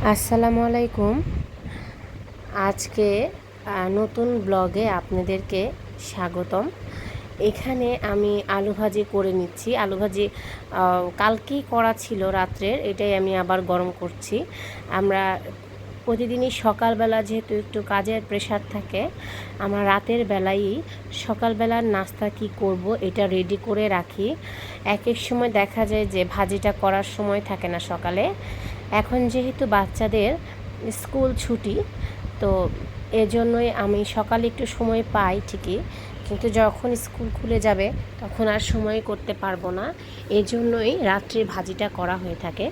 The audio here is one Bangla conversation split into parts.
আসসালামু আলাইকুম। আজকে নতুন ব্লগে আপনাদেরকে স্বাগতম। এখানে আমি আলু ভাজি করে নিচ্ছি। আলু ভাজি কালকেই করা ছিল রাত্রের, এটাই আমি আবার গরম করছি। আমরা প্রতিদিনই সকালবেলা যেহেতু একটু কাজের প্রেশার থাকে, আমার রাতের বেলাই সকালবেলার নাস্তা কি করব এটা রেডি করে রাখি। এক এক সময় দেখা যায় যে ভাজিটা করার সময় থাকে না সকালে। এখন যেহেতু বাচ্চাদের স্কুল ছুটি, তো এজন্যই আমি সকালে একটু সময় পাই ঠিকই, কিন্তু যখন স্কুল খুলে যাবে তখন আর সময় করতে পারবো না। এজন্যই রাত্রে ভাজিটা করা হয়ে থাকে।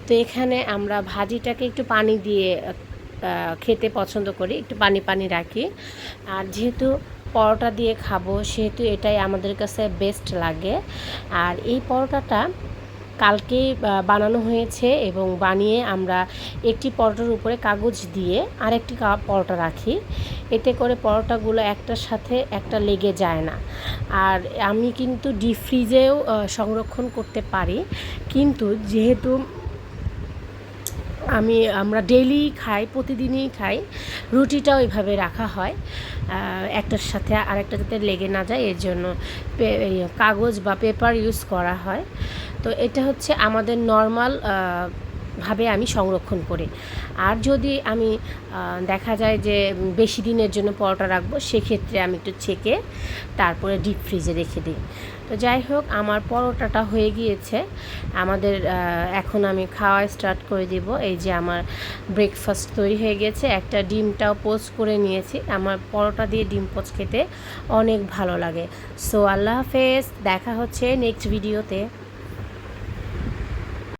তো এখানে আমরা ভাজিটাকে একটু পানি দিয়ে খেতে পছন্দ করি, একটু পানি পানি রাখি। আর যেহেতু পরোটা দিয়ে খাবো সেহেতু এটাই আমাদের কাছে বেস্ট লাগে। আর এই পরোটাটা কালকে বানানো হয়েছে এবং বানিয়ে আমরা একটি পরোটার উপরে কাগজ দিয়ে আরেকটি পরোটা রাখি, এতে করে পরোটাগুলো একটার সাথে একটা লেগে যায় না। আর আমি কিন্তু ডিপ ফ্রিজেও সংরক্ষণ করতে পারি, কিন্তু যেহেতু আমরা ডেইলি খাই, প্রতিদিনই খাই, রুটিটাও এভাবে রাখা হয় একটার সাথে আরেকটা যাতে লেগে না যায়, এর জন্য কাগজ বা পেপার ইউজ করা হয়। তো এটা হচ্ছে আমাদের নর্মাল ভাবে আমি সংরক্ষণ করি। আর যদি আমি দেখা যায় যে বেশি দিনের জন্য পরোটা রাখবো, সেক্ষেত্রে আমি একটু ছেঁকে তারপরে ডিপ ফ্রিজে রেখে দিই। তো যাই হোক, আমার পরোটাটা হয়ে গিয়েছে। আমাদের এখন আমি খাওয়া স্টার্ট করে দিব। এই যে আমার ব্রেকফাস্ট তৈরি হয়ে গেছে, একটা ডিমটাও পোচ করে নিয়েছি। আমার পরোটা দিয়ে ডিম পোচ খেতে অনেক ভালো লাগে। সো আল্লাহ হাফেজ, দেখা হচ্ছে নেক্সট ভিডিওতে।